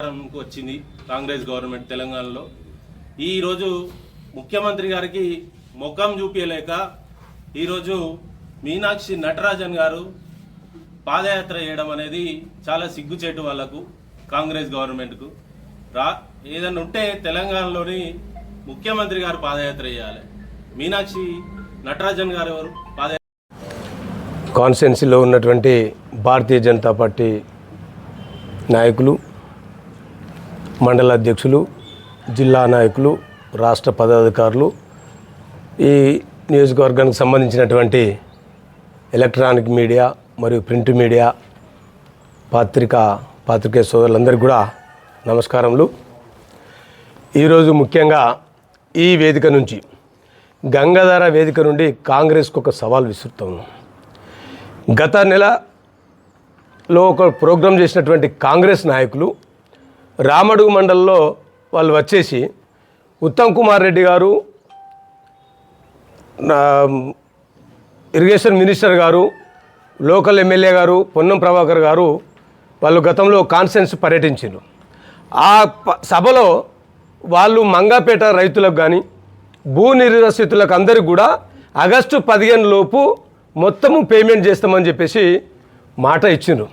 వచ్చింది కాంగ్రెస్ గవర్నమెంట్ తెలంగాణలో. ఈరోజు ముఖ్యమంత్రి గారికి ముఖం చూపించలేక ఈరోజు మీనాక్షి నటరాజన్ గారు పాదయాత్ర చేయడం అనేది చాలా సిగ్గుచేటు వాళ్ళకు, కాంగ్రెస్ గవర్నమెంట్కు. ఏదన్నా ఉంటే తెలంగాణలోని ముఖ్యమంత్రి గారు పాదయాత్ర చేయాలి. మీనాక్షి నటరాజన్ గారు ఎవరు? కాన్స్టిట్యున్సీలో ఉన్నటువంటి భారతీయ జనతా పార్టీ నాయకులు, మండల అధ్యక్షులు, జిల్లా నాయకులు, రాష్ట్ర పదాధికారులు, ఈ నియోజకవర్గానికి సంబంధించినటువంటి ఎలక్ట్రానిక్ మీడియా మరియు ప్రింట్ మీడియా పాత్రికేయ సోదరులందరికీ కూడా నమస్కారములు. ఈరోజు ముఖ్యంగా ఈ వేదిక నుంచి, గంగాధార వేదిక నుండి కాంగ్రెస్కు ఒక సవాల్ విసురుతా ఉన్నాం. గత నెలలో ఒక ప్రోగ్రాం చేసినటువంటి కాంగ్రెస్ నాయకులు రామడుగు మండలంలో వాళ్ళు వచ్చేసి ఉత్తమ్ కుమార్ రెడ్డి గారు, ఇరిగేషన్ మినిస్టర్ గారు, లోకల్ ఎమ్మెల్యే గారు పొన్నం ప్రభాకర్ గారు వాళ్ళు గతంలో కాన్ఫరెన్స్ పర్యటించారు. ఆ సభలో వాళ్ళు మంగాపేట రైతులకు కానీ భూ నిర్వాసితులకు అందరికీ కూడా ఆగస్టు 15 లోపు మొత్తము పేమెంట్ చేస్తామని చెప్పేసి మాట ఇచ్చిండ్రు.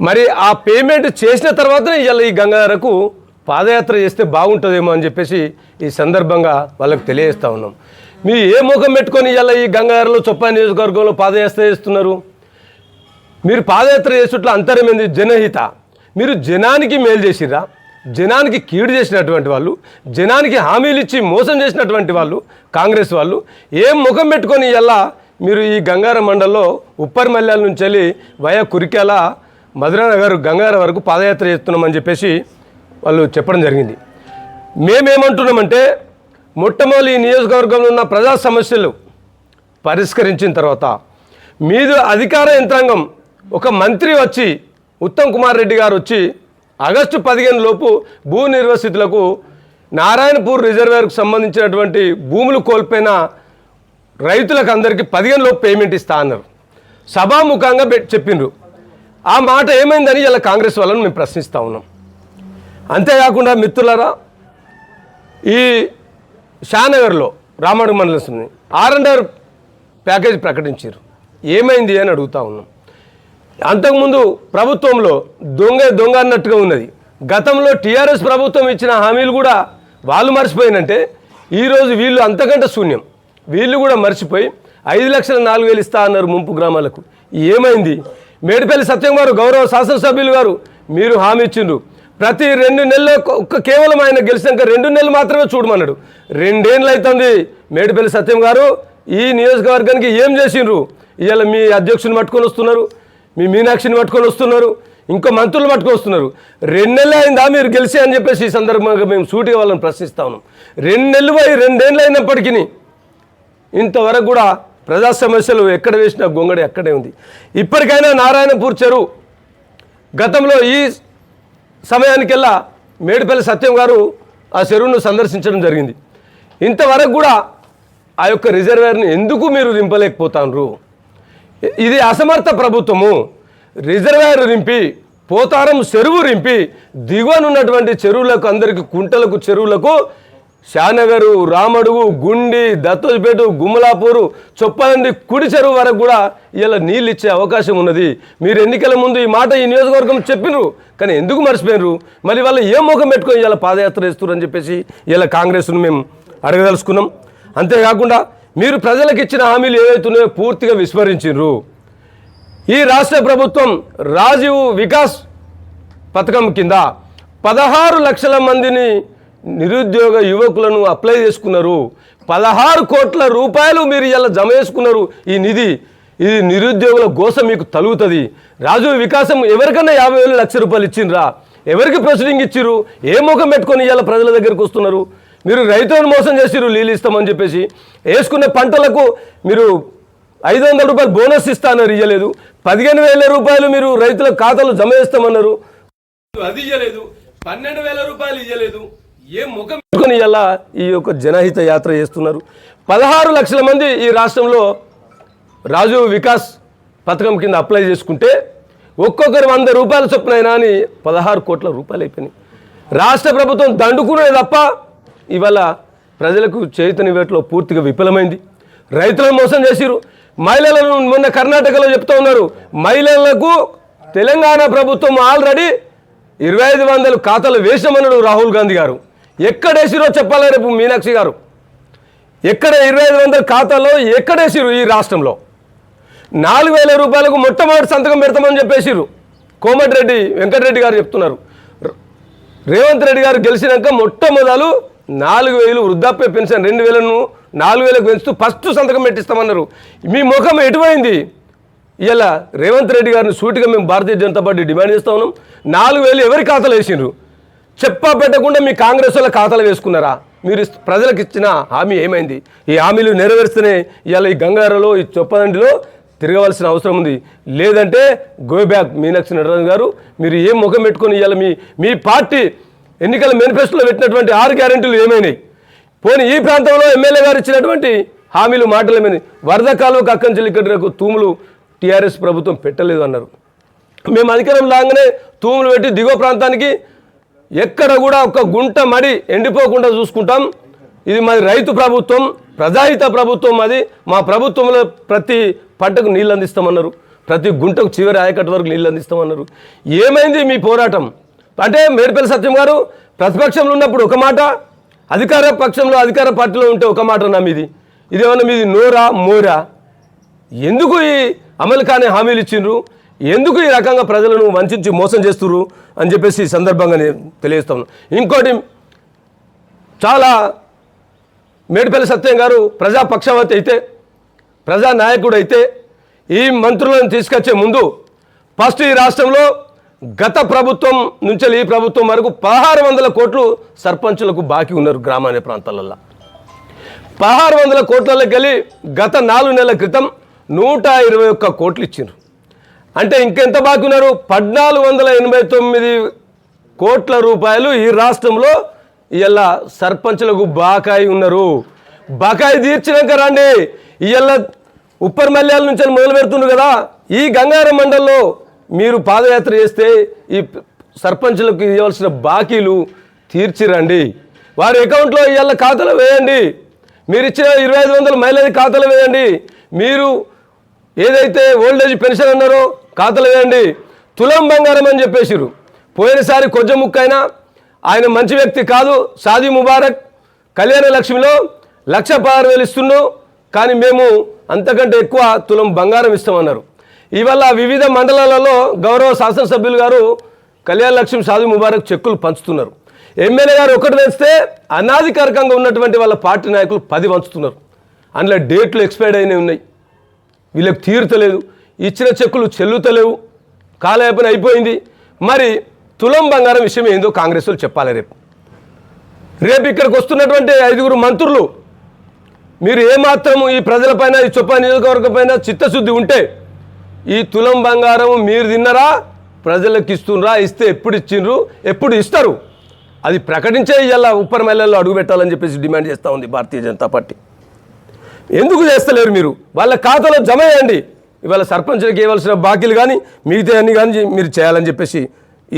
మరి ఆ పేమెంట్ చేసిన తర్వాత ఇవాళ ఈ గంగాధరకు పాదయాత్ర చేస్తే బాగుంటుందేమో అని చెప్పేసి ఈ సందర్భంగా వాళ్ళకి తెలియజేస్తూ ఉన్నాం. మీరు ఏ ముఖం పెట్టుకొని ఇవాళ ఈ గంగాధరలో చొప్పా నియోజకవర్గంలో పాదయాత్ర చేస్తున్నారు? మీరు పాదయాత్ర చేసేట్లు అంతరం ఏంది? జనహిత. మీరు జనానికి మేలు చేసిరా? జనానికి కీడు చేసినటువంటి వాళ్ళు, జనానికి హామీలు ఇచ్చి మోసం చేసినటువంటి వాళ్ళు కాంగ్రెస్ వాళ్ళు ఏం ముఖం పెట్టుకొని ఇవాళ మీరు ఈ గంగార మండలంలో ఉప్పర్మల్యాల నుంచి వెళ్ళి వయా కురికేల మధురానగర్ గంగార వరకు పాదయాత్ర చేస్తున్నామని చెప్పేసి వాళ్ళు చెప్పడం జరిగింది. మేమేమంటున్నామంటే, మొట్టమొదటి ఈ నియోజకవర్గంలో ఉన్న ప్రజా సమస్యలు పరిష్కరించిన తర్వాత మీది అధికార యంత్రాంగం ఒక మంత్రి వచ్చి, ఉత్తమ్ కుమార్ రెడ్డి గారు వచ్చి ఆగస్టు 15 లోపు భూ నిర్వాసితులకు నారాయణపూర్ రిజర్వేర్కు సంబంధించినటువంటి భూములు కోల్పోయిన రైతులకు అందరికీ 15 లోపు పేమెంట్ ఇస్తా అన్నారు. సభాముఖంగా చెప్పిండ్రు. ఆ మాట ఏమైందని ఇలా కాంగ్రెస్ వాళ్ళని మేము ప్రశ్నిస్తూ ఉన్నాం. అంతేకాకుండా మిత్రులారా, ఈ షానగర్లో రామడుగు మండలం R&R ప్యాకేజ్ ప్రకటించారు. ఏమైంది అని అడుగుతూ ఉన్నాం. అంతకుముందు ప్రభుత్వంలో దొంగ అన్నట్టుగా ఉన్నది. గతంలో టీఆర్ఎస్ ప్రభుత్వం ఇచ్చిన హామీలు కూడా వాళ్ళు మర్చిపోయినంటే ఈరోజు వీళ్ళు అంతకంటే శూన్యం. వీళ్ళు కూడా మర్చిపోయి 5,04,000 ఇస్తా అన్నారు ముంపు గ్రామాలకు. ఏమైంది? మేడిపల్లి సత్యం గారు, గౌరవ శాసనసభ్యులు గారు, మీరు హామీ ఇచ్చిండ్రు. ప్రతి 2 నెలలు కేవలం ఆయన గెలిచినాక 2 నెలలు మాత్రమే చూడమన్నాడు. 2 ఏళ్ళు అవుతుంది. మేడిపల్లి సత్యం గారు ఈ నియోజకవర్గానికి ఏం చేసిండ్రు? ఇవాళ మీ అధ్యక్షుని పట్టుకొని వస్తున్నారు, మీ మీనాక్షిని పట్టుకొని వస్తున్నారు, ఇంకో మంత్రులు పట్టుకొని వస్తున్నారు. 2 నెలలు అయిందా మీరు గెలిచి అని చెప్పేసి ఈ సందర్భంగా మేము సూటిగా వాళ్ళని ప్రశ్నిస్తా ఉన్నాం. 2 నెలలు పోయి 2 ఏళ్ళు అయినప్పటికీ ఇంతవరకు కూడా ప్రజా సమస్యలు ఎక్కడ వేసినా గొంగడి అక్కడే ఉంది. ఇప్పటికైనా నారాయణపూర్ చెరువు, గతంలో ఈ సమయానికెల్లా మేడిపల్లి సత్యం గారు ఆ చెరువును సందర్శించడం జరిగింది. ఇంతవరకు కూడా ఆ యొక్క రిజర్వేర్ని ఎందుకు మీరు నింపలేకపోతారు? ఇది అసమర్థ ప్రభుత్వము. రిజర్వేర్ నింపి, పోతారం చెరువు నింపి, దిగువనున్నటువంటి చెరువులకు అందరికీ కుంటలకు, చెరువులకు షానగరు, రామడుగు, గుండి, దత్తోజ్పేట, గుమ్మలాపూరు, చొప్పదండి, కుడి చెరువు వరకు కూడా ఇలా నీళ్ళు ఇచ్చే అవకాశం ఉన్నది. మీరు ఎన్నికల ముందు ఈ మాట ఈ నియోజకవర్గం చెప్పినారు, కానీ ఎందుకు మర్చిపోయినారు? మళ్ళీ వాళ్ళు ఏ ముఖం పెట్టుకొని ఇలా పాదయాత్ర చేస్తున్నారని చెప్పేసి ఇలా కాంగ్రెస్ను మేము అడగదలుచుకున్నాం. అంతేకాకుండా మీరు ప్రజలకు ఇచ్చిన హామీలు ఏవైతున్నాయో పూర్తిగా విస్మరించారు. ఈ రాష్ట్ర ప్రభుత్వం రాజీవ్ వికాస్ పథకం కింద 16 లక్షల మందిని నిరుద్యోగ యువకులను అప్లై చేసుకున్నారు. 16 కోట్ల రూపాయలు మీరు ఇలా జమ చేసుకున్నారు. ఈ నిధి, ఇది నిరుద్యోగుల గోస మీకు తలుగుతుంది. రాజీవ్ వికాసం ఎవరికన్నా 50,000 లక్ష రూపాయలు ఇచ్చిండ్రా? ఎవరికి ప్రొసీడింగ్ ఇచ్చిర్రు? ఏ ముఖం పెట్టుకొని ఇలా ప్రజల దగ్గరికి వస్తున్నారు? మీరు రైతులను మోసం చేసిర్రు, నీళ్ళు ఇస్తామని చెప్పేసి. వేసుకునే పంటలకు మీరు 500 రూపాయలు బోనస్ ఇస్తానన్నారు, ఇవ్వలేదు. 15,000 రూపాయలు మీరు రైతుల ఖాతాలు జమ చేస్తామన్నారు, అది ఇవ్వలేదు. 12,000 రూపాయలు ఇవ్వలేదు. ఏ ముఖం పెట్టుకొని ఇలా ఈ యొక్క జనహిత యాత్ర చేస్తున్నారు? 16 లక్షల మంది ఈ రాష్ట్రంలో రాజీవ్ వికాస్ పథకం కింద అప్లై చేసుకుంటే ఒక్కొక్కరు 100 రూపాయల చొప్పున అయినా అని 16 కోట్ల రూపాయలు అయిపోయినాయి. రాష్ట్ర ప్రభుత్వం దండుకునే తప్ప ఇవాళ ప్రజలకు చైతన్యవేటలో పూర్తిగా విఫలమైంది. రైతులను మోసం చేసిరు. మహిళలను మొన్న కర్ణాటకలో చెప్తా ఉన్నారు, మహిళలకు తెలంగాణ ప్రభుత్వం ఆల్రెడీ 2500 ఖాతాలు వేసామన్నాడు రాహుల్ గాంధీ గారు. ఎక్కడేసిరో చెప్పాలి రేపు మీనాక్షి గారు. ఎక్కడ 2500 ఖాతాలో ఎక్కడేసిరు? ఈ రాష్ట్రంలో 4000 రూపాయలకు మొట్టమొదటి సంతకం పెడతామని చెప్పేసిరు. కోమటిరెడ్డి వెంకటరెడ్డి గారు చెప్తున్నారు. రేవంత్ రెడ్డి గారు గెలిచినాక మొట్టమొదలు 4000 వృద్ధాప్య పెన్షన్ 2000ను 4000కు పెంచుతూ ఫస్ట్ సంతకం పెట్టిస్తామన్నారు. మీ ముఖం ఎటువైంది? ఇలా రేవంత్ రెడ్డి గారిని సూటిగా మేము భారతీయ జనతా పార్టీ డిమాండ్ చేస్తూ ఉన్నాం. 4000 ఎవరి ఖాతాలు వేసిండ్రు? చెప్పా పెట్టకుండా మీ కాంగ్రెస్ వాళ్ళ ఖాతాలు వేసుకున్నారా? మీరు ప్రజలకు ఇచ్చిన హామీ ఏమైంది? ఈ హామీలు నెరవేరుస్తూనే ఇవాళ ఈ గంగారలో ఈ చొప్పదండిలో తిరగవలసిన అవసరం ఉంది. లేదంటే గో బ్యాక్ మీనాక్షి నటరాజన్ గారు. మీరు ఏం ముఖం పెట్టుకొని ఇవాళ మీ పార్టీ ఎన్నికల మేనిఫెస్టోలో పెట్టినటువంటి 6 గ్యారెంటీలు ఏమైనాయి? పోనీ ఈ ప్రాంతంలో ఎమ్మెల్యే గారు ఇచ్చినటువంటి హామీలు మాటలు ఏమైంది? వరద కాలువకు అక్కంచెల్లి కట్టినకు తూములు టీఆర్ఎస్ ప్రభుత్వం పెట్టలేదు అన్నారు. మేము అధికారం లాగానే తూములు పెట్టి దిగువ ప్రాంతానికి ఎక్కడ కూడా ఒక గుంట మడి ఎండిపోకుండా చూసుకుంటాం. ఇది మాది రైతు ప్రభుత్వం, ప్రజాహిత ప్రభుత్వం. అది మా ప్రభుత్వంలో ప్రతి పంటకు నీళ్ళు అందిస్తామన్నారు, ప్రతి గుంటకు చివరి ఆయకట్టు వరకు నీళ్ళు అందిస్తామన్నారు. ఏమైంది మీ పోరాటం? అంటే మేడిపల్లి సత్యం గారు ప్రతిపక్షంలో ఉన్నప్పుడు ఒక మాట, అధికార పక్షంలో అధికార పార్టీలో ఉంటే ఒక మాట నా మీది. ఇదేమన్నా మీది నోరా మోరా? ఎందుకు ఈ అమలు కాని హామీలు ఇచ్చిండ్రు? ఎందుకు ఈ రకంగా ప్రజలను వంచి మోసం చేస్తున్నారు అని చెప్పేసి ఈ సందర్భంగా నేను తెలియజేస్తాను. ఇంకోటి, చాలా మేడిపల్లి సత్యం గారు ప్రజాపక్షపాతి అయితే, ప్రజానాయకుడు అయితే ఈ మంత్రులను తీసుకొచ్చే ముందు ఫస్ట్ ఈ రాష్ట్రంలో గత ప్రభుత్వం నుంచి ఈ ప్రభుత్వం వరకు 1600 కోట్లు సర్పంచులకు బాకీ ఉన్నారు. గ్రామాల ప్రాంతాలలో 1600 కోట్లలోకి వెళ్ళి గత 4 నెలల క్రితం 121 కోట్లు ఇచ్చిండ్రు. అంటే ఇంకెంత బాకీ ఉన్నారు? 1489 కోట్ల రూపాయలు ఈ రాష్ట్రంలో ఇలా సర్పంచులకు బాకాయి ఉన్నారు. బకాయి తీర్చినాక రండి. ఇలా ఉప్పర్ మల్యాల నుంచి మొదలు పెడుతున్నారు కదా. ఈ గంగారం మండలంలో మీరు పాదయాత్ర చేస్తే ఈ సర్పంచులకు ఇవ్వాల్సిన బాకీలు తీర్చిరండి. వారి అకౌంట్లో ఇవాళ ఖాతాలో వేయండి. మీరు ఇచ్చిన 2500 మహిళల ఖాతాలో వేయండి. మీరు ఏదైతే ఓల్డేజ్ పెన్షన్ అన్నారో ఖాతాలో వేయండి. తులం బంగారం అని చెప్పేసిరు. పోయినసారి కొంచెం ముక్కైనా ఆయన మంచి వ్యక్తి కాదు. షాదీ ముబారక్ కళ్యాణ లక్ష్మిలో 1,16,000 ఇస్తున్నాం, కానీ మేము అంతకంటే ఎక్కువ తులం బంగారం ఇస్తామన్నారు. ఇవాళ వివిధ మండలాలలో గౌరవ శాసనసభ్యులు గారు కళ్యాణ లక్ష్మి షాదీ ముబారక్ చెక్కులు పంచుతున్నారు. ఎమ్మెల్యే గారు ఒకటి వేస్తే అనాధికారికంగా ఉన్నటువంటి వాళ్ళ పార్టీ నాయకులు 10 పంచుతున్నారు. అందులో డేట్లు ఎక్స్పైర్డ్ అయినవి ఉన్నాయి. వీళ్ళకి తీరుతలేదు, ఇచ్చిన చెక్కులు చెల్లుతలేవు, కాలయాపన అయిపోయింది. మరి తులం బంగారం విషయం ఏందో కాంగ్రెస్ వాళ్ళు చెప్పాలి. రేపు ఇక్కడికి వస్తున్నటువంటి 5 మంత్రులు మీరు ఏమాత్రము ఈ ప్రజలపైన, ఈ చొప్ప నియోజకవర్గం పైన చిత్తశుద్ధి ఉంటే ఈ తులం బంగారం మీరు తిన్నరా, ప్రజలకు ఇస్తున్నరా, ఇస్తే ఎప్పుడు ఇచ్చిండ్రు, ఎప్పుడు ఇస్తారు, అది ప్రకటించే ఇవాళ ఉప్పర్ మహిళల్లో అడుగు పెట్టాలని చెప్పేసి డిమాండ్ చేస్తూ ఉంది భారతీయ జనతా పార్టీ. ఎందుకు చేస్తలేరు? మీరు వాళ్ళ ఖాతాలో జమ చేయండి. ఇవాళ సర్పంచులకు ఇవ్వాల్సిన బాకీలు కానీ మిగతా అన్ని కానీ మీరు చేయాలని చెప్పేసి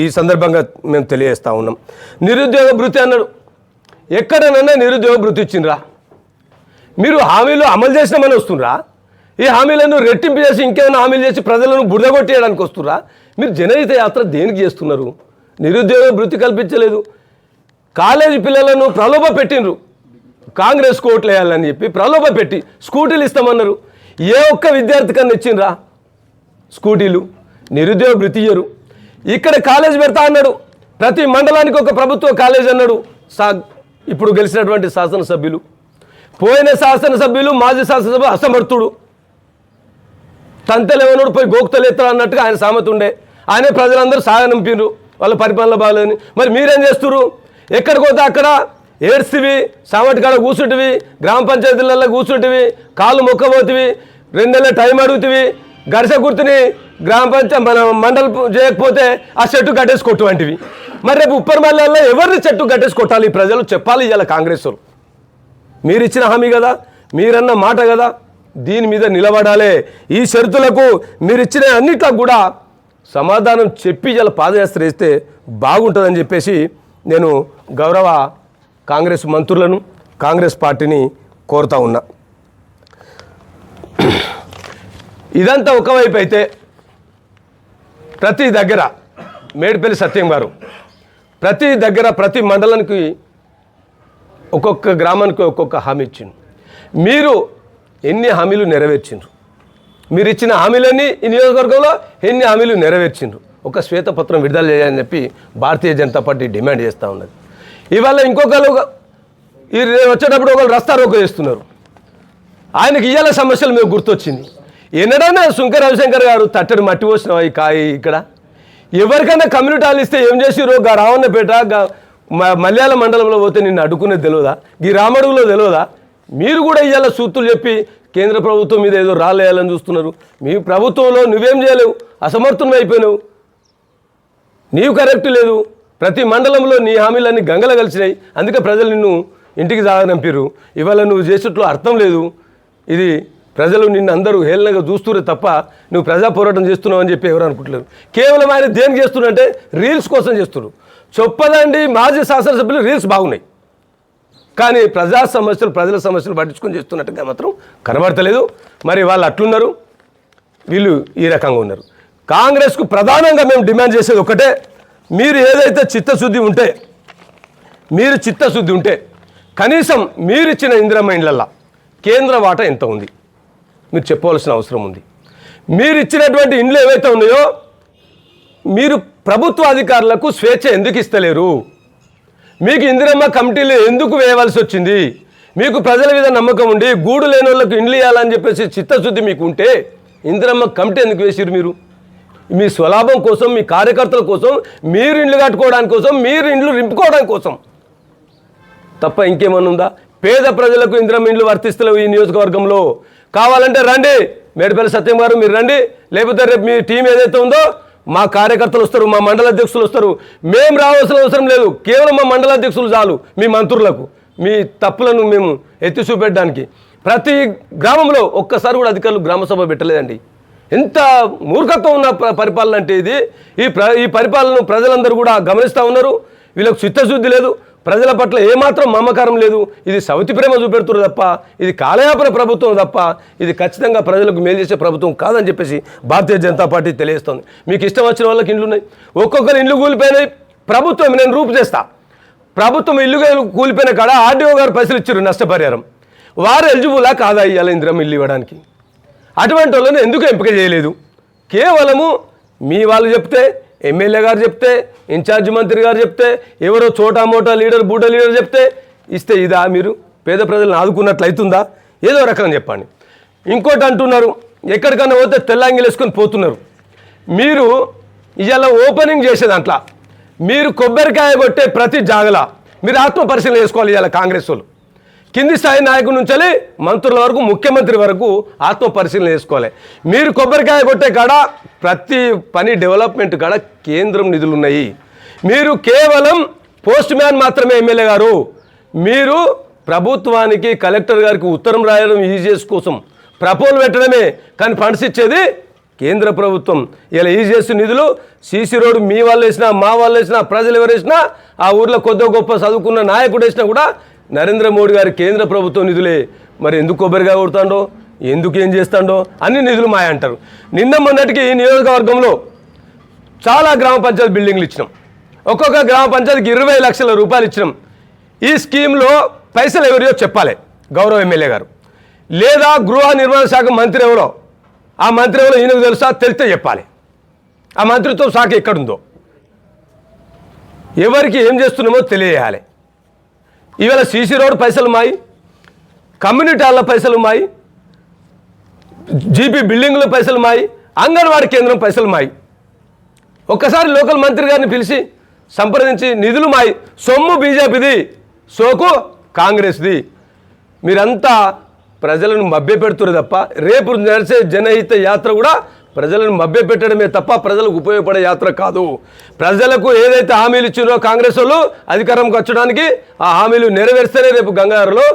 ఈ సందర్భంగా మేము తెలియజేస్తూ ఉన్నాం. నిరుద్యోగ భృతి అన్నాడు. ఎక్కడనన్నా నిరుద్యోగ భృతి ఇచ్చిండ్రా? మీరు హామీలు అమలు చేసినామని వస్తుండ్రా? ఈ హామీలను రెట్టింపు చేసి ఇంకేమైనా హామీలు చేసి ప్రజలను బురదగొట్టేయడానికి వస్తుండ్రా? మీరు జనహిత యాత్ర దేనికి చేస్తున్నారు? నిరుద్యోగ భృతి కల్పించలేదు. కాలేజీ పిల్లలను ప్రలోభ పెట్టిండ్రు. కాంగ్రెస్ కోట్లు వేయాలని చెప్పి ప్రలోభ పెట్టి స్కూటీలు ఇస్తామన్నారు. ఏ ఒక్క విద్యార్థి కన్నా ఇచ్చిండ్రా స్కూటీలు? నిరుద్యోగ భృతి ఇయ్యరు. ఇక్కడ కాలేజ్ పెడతా అన్నాడు. ప్రతి మండలానికి ఒక ప్రభుత్వ కాలేజ్ అన్నాడు. ఇప్పుడు గెలిచినటువంటి శాసనసభ్యులు, పోయిన శాసనసభ్యులు, మాజీ శాసనసభ్యులు అసమర్థుడు, తంతలేవనుడు పోయి గోక్తలేస్తాడు అన్నట్టుగా ఆయన సామెత ఉండే. ఆయనే ప్రజలందరూ సాగనంపిండ్రు వాళ్ళ పరిపాలన బాగాలేదని. మరి మీరేం చేస్తున్నారు? ఎక్కడికి పోతే అక్కడ ఏడ్స్తివి, సామటి కాడ కూర్చుంటివి, గ్రామ పంచాయతీలలో కూర్చుంటివి, కాళ్ళు మొక్కబోతివి, 2 నెలల టైం అడుగుతివి, గరిస గుర్తుని గ్రామ పంచాయతీ మన మండలి చేయకపోతే ఆ చెట్టు కట్టేసి కొట్టు వంటివి. మరి రేపు ఉప్పర్ మల్లాల్లో ఎవరిని చెట్టు కట్టేసి కొట్టాలి? ప్రజలు చెప్పాలి. ఇవాళ కాంగ్రెస్ వాళ్ళు మీరు ఇచ్చిన హామీ కదా, మీరన్న మాట కదా, దీని మీద నిలబడాలి. ఈ షరతులకు మీరు ఇచ్చిన అన్నిట్లకు కూడా సమాధానం చెప్పి ఇలా పాదయాత్ర వేస్తే బాగుంటుందని చెప్పేసి నేను గౌరవ కాంగ్రెస్ మంత్రులను కాంగ్రెస్ పార్టీని కోరుతా ఉన్నా. ఇదంతా ఒకవైపు అయితే ప్రతి దగ్గర మేడిపల్లి సత్యం గారు ప్రతి దగ్గర ప్రతి మండలానికి ఒక్కొక్క గ్రామానికి ఒక్కొక్క హామీ ఇచ్చిండు. మీరు ఎన్ని హామీలు నెరవేర్చిండ్రు? మీరు ఇచ్చిన హామీలన్నీ ఈ నియోజకవర్గంలో ఎన్ని హామీలు నెరవేర్చిండ్రు? ఒక శ్వేతపత్రం విడుదల చేయాలని చెప్పి భారతీయ జనతా పార్టీ డిమాండ్ చేస్తూ ఉన్నది. ఇవాళ ఇంకొకరు వచ్చేటప్పుడు ఒకరు రస్తా రోకో చేస్తున్నారు. ఆయనకి ఇవాళ సమస్యలు మీకు గుర్తొచ్చింది. ఎన్నడన్నా సుంకర రవిశంకర్ గారు తట్టడి మట్టి పోసిన ఈ కాయ ఇక్కడ ఎవరికైనా కమ్యూనిటీ హాల్ ఇస్తే ఏం చేసిరో రావన్నపేట మలయాళ మండలంలో పోతే నిన్ను అడ్డుకునేది తెలియదా? ఈ రామడుగులో తెలియదా? మీరు కూడా ఇవాళ సూత్తులు చెప్పి కేంద్ర ప్రభుత్వం మీద ఏదో రాలేయాలని చూస్తున్నారు. మీ ప్రభుత్వంలో నువ్వేం చేయలేవు, అసమర్థం అయిపోయినావు, నీవు కరెక్ట్ లేదు. ప్రతి మండలంలో నీ హామీలన్నీ గంగల కలిసినాయి. అందుకే ప్రజలు నిన్ను ఇంటికి సాగనంపారు. ఇవాళ నువ్వు చేసేట్లో అర్థం లేదు. ఇది ప్రజలు నిన్ను అందరూ హేళనగా చూస్తురే తప్ప నువ్వు ప్రజా పోరాటం చేస్తున్నావు అని చెప్పి ఎవరు అనుకుంటలేరు. కేవలం ఆయన దేనికి చేస్తున్నారంటే రీల్స్ కోసం చేస్తున్నారు. చొప్పదండి మాజీ శాసనసభ్యులు రీల్స్ బాగున్నాయి, కానీ ప్రజా సమస్యలు ప్రజల సమస్యలు పట్టించుకొని చేస్తున్నట్టుగా మాత్రం కనబడతలేదు. మరి వాళ్ళు అట్లున్నారు, వీళ్ళు ఈ రకంగా ఉన్నారు. కాంగ్రెస్కు ప్రధానంగా మేము డిమాండ్ చేసేది ఒకటే, మీరు ఏదైతే చిత్తశుద్ధి ఉంటే కనీసం మీరిచ్చిన ఇందిరమ్మ ఇండ్లల్లో కేంద్ర వాటా ఎంత ఉంది మీరు చెప్పవలసిన అవసరం ఉంది. మీరు ఇచ్చినటువంటి ఇండ్లు ఏవైతే ఉన్నాయో మీరు ప్రభుత్వ అధికారులకు స్వేచ్ఛ ఎందుకు ఇస్తలేరు? మీకు ఇందిరమ్మ కమిటీలు ఎందుకు వేయవలసి వచ్చింది? మీకు ప్రజల మీద నమ్మకం ఉండి గూడు లేని వాళ్ళకు ఇండ్లు ఇవ్వాలని చెప్పేసి చిత్తశుద్ధి మీకు ఉంటే ఇందిరమ్మ కమిటీ ఎందుకు వేసిరు? మీరు మీ స్వలాభం కోసం, మీ కార్యకర్తల కోసం, మీరు ఇండ్లు కట్టుకోవడానికి కోసం, మీరు ఇండ్లు రింపుకోవడానికి కోసం తప్ప ఇంకేమన్నా ఉందా? పేద ప్రజలకు ఇందిరమ్మ ఇండ్లు వర్తిస్తలేవు ఈ నియోజకవర్గంలో. కావాలంటే రండి, మేడిపల్లి సత్యం గారు మీరు రండి, లేకపోతే రేపు మీ టీం ఏదైతే ఉందో మా కార్యకర్తలు వస్తారు, మా మండల అధ్యక్షులు వస్తారు. మేము రావాల్సిన అవసరం లేదు, కేవలం మా మండల అధ్యక్షులు చాలు మీ మంత్రులకు మీ తప్పులను మేము ఎత్తి చూపెట్టడానికి. ప్రతి గ్రామంలో ఒక్కసారి కూడా అధికారులు గ్రామసభ పెట్టలేదండి. ఎంత మూర్ఖత్వం ఉన్న పరిపాలన అంటే ఇది. ఈ పరిపాలనను ప్రజలందరూ కూడా గమనిస్తూ ఉన్నారు. వీళ్ళకు చిత్తశుద్ధి లేదు, ప్రజల పట్ల ఏమాత్రం మమకారం లేదు. ఇది సౌతి ప్రేమ చూపెడుతున్నారు తప్ప ఇది కాలయాపన ప్రభుత్వం తప్ప ఇది ఖచ్చితంగా ప్రజలకు మేలు చేసే ప్రభుత్వం కాదని చెప్పేసి భారతీయ జనతా పార్టీ తెలియజేస్తుంది. మీకు ఇష్టం వచ్చిన వాళ్ళకి ఇండ్లు ఉన్నాయి, ఒక్కొక్కరు ఇండ్లు కూలిపోయినాయి. ప్రభుత్వం నేను రూపు చేస్తా, ప్రభుత్వం ఇల్లు కూలిపోయిన కాడ ఆర్డీఓ గారు పైసలు ఇచ్చారు నష్టపరిహారం. వారు ఎలిజిబులా కాదా ఇవ్వాలి ఇందిరమ్మ ఇల్లు ఇవ్వడానికి? అటువంటి వాళ్ళని ఎందుకు ఎంపిక చేయలేదు? కేవలము మీ వాళ్ళు చెప్తే, ఎమ్మెల్యే గారు చెప్తే, ఇన్ఛార్జ్ మంత్రి గారు చెప్తే, ఎవరో చోటా మోటా లీడర్ బూట లీడర్ చెప్తే ఇస్తే ఇదా మీరు పేద ప్రజలను ఆదుకున్నట్లు అవుతుందా? ఏదో రకంగా చెప్పండి. ఇంకోటి అంటున్నారు, ఎక్కడికన్నా పోతే తెల్లంగిలు వేసుకొని పోతున్నారు. మీరు ఇవాళ ఓపెనింగ్ చేసే దాంట్లో మీరు కొబ్బరికాయ కొట్టే ప్రతి జాగల మీరు ఆత్మ పరిశీలన చేసుకోవాలి. ఇవాళ కాంగ్రెస్ వాళ్ళు కింది స్థాయి నాయకుడి నుంచి మంత్రుల వరకు ముఖ్యమంత్రి వరకు ఆత్మ పరిశీలన చేసుకోవాలి. మీరు కొబ్బరికాయ కొట్టే కాడ ప్రతి పని డెవలప్మెంట్ కాడ కేంద్రం నిధులు ఉన్నాయి. మీరు కేవలం పోస్ట్ మ్యాన్ మాత్రమే ఎమ్మెల్యే గారు. మీరు ప్రభుత్వానికి కలెక్టర్ గారికి ఉత్తరం రాయడం ఈజీఎస్ కోసం ప్రపోజల్ పెట్టడమే, కానీ ఫండ్స్ ఇచ్చేది కేంద్ర ప్రభుత్వం. ఇలా ఈజీఎస్ నిధులు సీసీ రోడ్డు మీ వాళ్ళు వేసినా మా వాళ్ళు వేసినా ప్రజలు ఎవరు వేసినా ఆ ఊర్లో కొద్ది గొప్ప చదువుకున్న నాయకుడు వేసినా కూడా నరేంద్ర మోడీ గారి కేంద్ర ప్రభుత్వం నిధులే. మరి ఎందుకు కొబ్బరిగా కొడతాడో, ఎందుకు ఏం చేస్తాడో అన్ని నిధులు మాయ అంటారు. నిన్న మొన్నటికి ఈ నియోజకవర్గంలో చాలా గ్రామ పంచాయతీ బిల్డింగ్లు ఇచ్చినాం. ఒక్కొక్క గ్రామ పంచాయతీకి 20 లక్షల రూపాయలు ఇచ్చినాం. ఈ స్కీమ్లో పైసలు ఎవరియో చెప్పాలి గౌరవ ఎమ్మెల్యే గారు, లేదా గృహ నిర్మాణ శాఖ మంత్రి ఎవరో ఆ మంత్రి ఎవరో ఈయనకు తెలుసా, తెలిస్తే చెప్పాలి. ఆ మంత్రిత్వ శాఖ ఎక్కడుందో, ఎవరికి ఏం చేస్తున్నామో తెలియజేయాలి. ఇవాళ సీసీ రోడ్ పైసలు మాయి, కమ్యూనిటీ హాల్ల పైసలు మాయి, జీపీ బిల్డింగ్ల పైసలు మాయి, అంగన్వాడీ కేంద్రం పైసలు మాయి. ఒక్కసారి లోకల్ మంత్రి గారిని పిలిచి సంప్రదించి నిధులు మాయి, సొమ్ము బీజేపీది, సోకు కాంగ్రెస్ది. మీరంతా ప్రజలను మభ్యపెడుతున్నారు తప్ప రేపు నడిచే జనహిత యాత్ర కూడా ప్రజలను మభ్యపెట్టడమే తప్ప ప్రజలకు ఉపయోగపడే యాత్ర కాదు. ప్రజలకు ఏదైతే హామీలు ఇచ్చినో కాంగ్రెస్ వాళ్ళు అధికారంకి వచ్చడానికి ఆ హామీలు నెరవేర్స్తేనే రేపు గంగాధరలో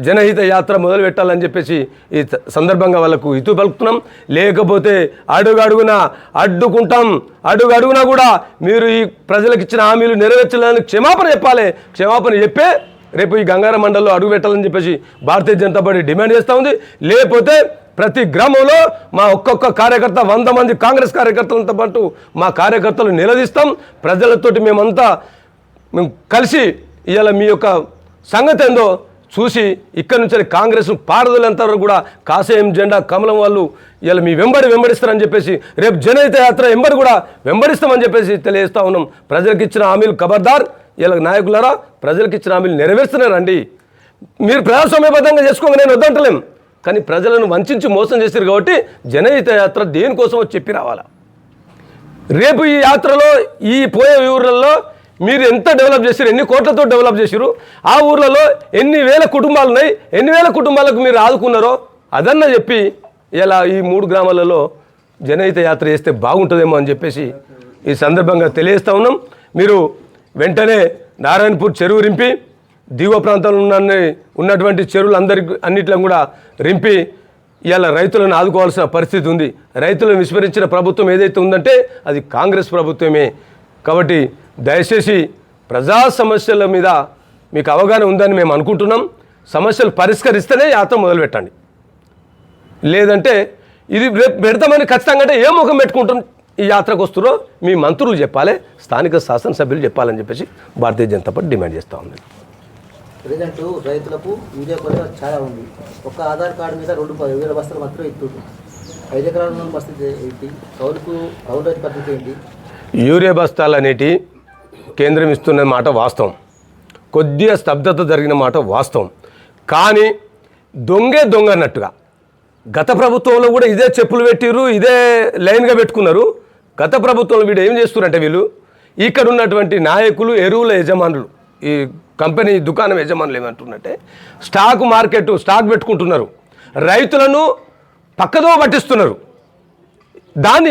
జనహిత యాత్ర మొదలు పెట్టాలని చెప్పేసి ఈ సందర్భంగా వాళ్ళకు ఇతు పలుకుతున్నాం. లేకపోతే అడుగడుగునా అడ్డుకుంటాం. అడుగడుగునా కూడా మీరు ఈ ప్రజలకు ఇచ్చిన హామీలు నెరవేర్చాలని క్షమాపణ చెప్పాలి. క్షమాపణ చెప్పే రేపు ఈ గంగారం మండలంలో అడుగు పెట్టాలని చెప్పేసి భారతీయ జనతా పార్టీ డిమాండ్ చేస్తూ ఉంది. లేకపోతే ప్రతి గ్రామంలో మా ఒక్కొక్క కార్యకర్త 100 మంది కాంగ్రెస్ కార్యకర్తలతో పాటు మా కార్యకర్తలు నిలదీస్తాం. ప్రజలతోటి మేము కలిసి ఇవాళ మీ యొక్క సంగతి ఏందో చూసి ఇక్కడి నుంచి కాంగ్రెస్ పారదలంతా కూడా కాషాయం జెండా కమలం వాళ్ళు ఇలా మీ వెంబడిస్తారని చెప్పేసి రేపు జనహిత యాత్ర వెంబడి కూడా వెంబడిస్తామని చెప్పేసి తెలియజేస్తూ ఉన్నాం. ప్రజలకు ఇచ్చిన హామీలు ఖబర్దార్. ఇలా నాయకులారా, ప్రజలకు ఇచ్చిన హామీలు నెరవేరుస్తున్నారండి. మీరు ప్రజాస్వామ్యబద్ధంగా చేసుకోగా నేను వద్దంటలేం, కానీ ప్రజలను వంచి మోసం చేశారు కాబట్టి జనహిత యాత్ర దేనికోసమో చెప్పి రావాలా. రేపు ఈ యాత్రలో ఈ పోయే ఊర్లలో మీరు ఎంత డెవలప్ చేశారు, ఎన్ని కోట్లతో డెవలప్ చేశారు, ఆ ఊర్లలో ఎన్ని వేల కుటుంబాలు ఉన్నాయి, ఎన్ని వేల కుటుంబాలకు మీరు ఆదుకున్నారో అదన్నా చెప్పి ఇలా ఈ 3 గ్రామాలలో జనహిత యాత్ర చేస్తే బాగుంటుందేమో అని చెప్పేసి ఈ సందర్భంగా తెలియజేస్తూ ఉన్నాం. మీరు వెంటనే నారాయణపూర్ చెరువు రింపి దిగువ ప్రాంతంలో ఉన్నటువంటి చెరువులు అన్నిట్లో కూడా రింపి ఇవాళ రైతులను ఆదుకోవాల్సిన పరిస్థితి ఉంది. రైతులను విస్మరించిన ప్రభుత్వం ఏదైతే ఉందంటే అది కాంగ్రెస్ ప్రభుత్వమే. కాబట్టి దయచేసి ప్రజా సమస్యల మీద మీకు అవగాహన ఉందని మేము అనుకుంటున్నాం. సమస్యలు పరిష్కరిస్తేనే యాత్ర మొదలుపెట్టండి. లేదంటే ఇది రేపు పెడతామని ఖచ్చితంగా అంటే ఏ ముఖం పెట్టుకుంటాం ఈ యాత్రకు వస్తున్నారో మీ మంత్రులు చెప్పాలి, స్థానిక శాసనసభ్యులు చెప్పాలని చెప్పేసి భారతీయ జనతా పార్టీ డిమాండ్ చేస్తూ ఉంది. ప్రజెంట్ రైతులకు యూరియా కొరత చాలా ఉంది. ఒక ఆధార్ కార్డు మీద 2,000 బస్తాలు మాత్రం ఇస్తుంది. 5 ఎకరాల ఉన్న పరిస్థితి ఏంటి? కౌలు రైతు పరిస్థితి ఏంటి? యూరియా బస్తాలు అనేటి కేంద్రం ఇస్తున్న మాట వాస్తవం, కొద్దిగా స్తబ్దత జరిగిన మాట వాస్తవం. కానీ దొంగ అన్నట్టుగా గత ప్రభుత్వంలో కూడా ఇదే చెప్పులు పెట్టిరు, ఇదే లైన్గా పెట్టుకున్నారు. గత ప్రభుత్వంలో వీడు ఏం చేస్తున్నారంటే వీళ్ళు ఇక్కడ ఉన్నటువంటి నాయకులు, ఎరువుల యజమానులు, ఈ కంపెనీ దుకాణం యజమానులు ఏమంటున్నట్టే స్టాక్ పెట్టుకుంటున్నారు, రైతులను పక్కదో పట్టిస్తున్నారు. దాన్ని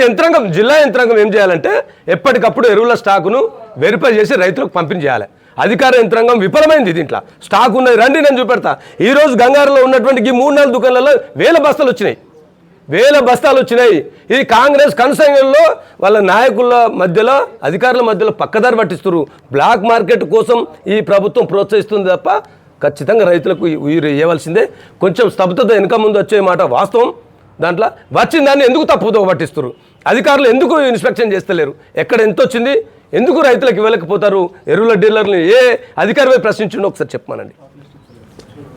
జిల్లా యంత్రాంగం ఏం చేయాలంటే ఎప్పటికప్పుడు ఎరువుల స్టాకును వెరిఫై చేసి రైతులకు పంపిణీ చేయాలి. అధికార యంత్రాంగం విఫలమైంది. దీంట్లో స్టాక్ ఉన్నది, రండి నేను చూపెడతా. ఈరోజు గంగారంలో ఉన్నటువంటి ఈ 3-4 దుకాణాలలో 1000 బస్తాలు వచ్చినాయి, 1000 బస్తాలు వచ్చినాయి. ఇది కాంగ్రెస్ కనసంఘంలో వాళ్ళ నాయకుల మధ్యలో, అధికారుల మధ్యలో పక్కదారి పట్టిస్తున్నారు. బ్లాక్ మార్కెట్ కోసం ఈ ప్రభుత్వం ప్రోత్సహిస్తుంది తప్ప ఖచ్చితంగా రైతులకు ఇవ్వాల్సిందే. కొంచెం స్తబ్దత వెనుక ముందు వచ్చే మాట వాస్తవం. దాంట్లో వచ్చిన దాన్ని ఎందుకు తప్పుదో పట్టిస్తారు? అధికారులు ఎందుకు ఇన్స్పెక్షన్ చేస్తలేరు? ఎక్కడ ఎంత వచ్చింది, ఎందుకు రైతులకు ఇవ్వలేకపోతారు? ఎరువుల డీలర్లు ఏ అధికారిపై ప్రశ్నించిండో ఒకసారి చెప్పమానండి.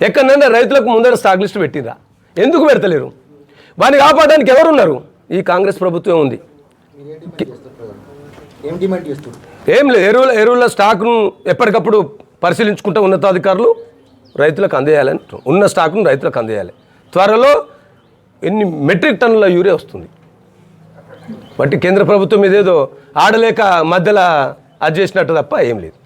ఎక్కడైనా రైతులకు ముందర స్టాక్ లిస్టు పెట్టిరా? ఎందుకు పెడతలేరు? వారిని కాపాడడానికి ఎవరున్నారు? ఈ కాంగ్రెస్ ప్రభుత్వం ఉంది. ఏం లేదు, ఎరువుల స్టాక్ను ఎప్పటికప్పుడు పరిశీలించుకుంటే ఉన్నతాధికారులు రైతులకు అందజేయాలని, ఉన్న స్టాక్ను రైతులకు అందజేయాలి. త్వరలో ఎన్ని మెట్రిక్ టన్నుల యూరియా వస్తుంది. బట్టి కేంద్ర ప్రభుత్వం ఇదేదో ఆడలేక మధ్యలో అది చేసినట్టు తప్ప ఏం లేదు.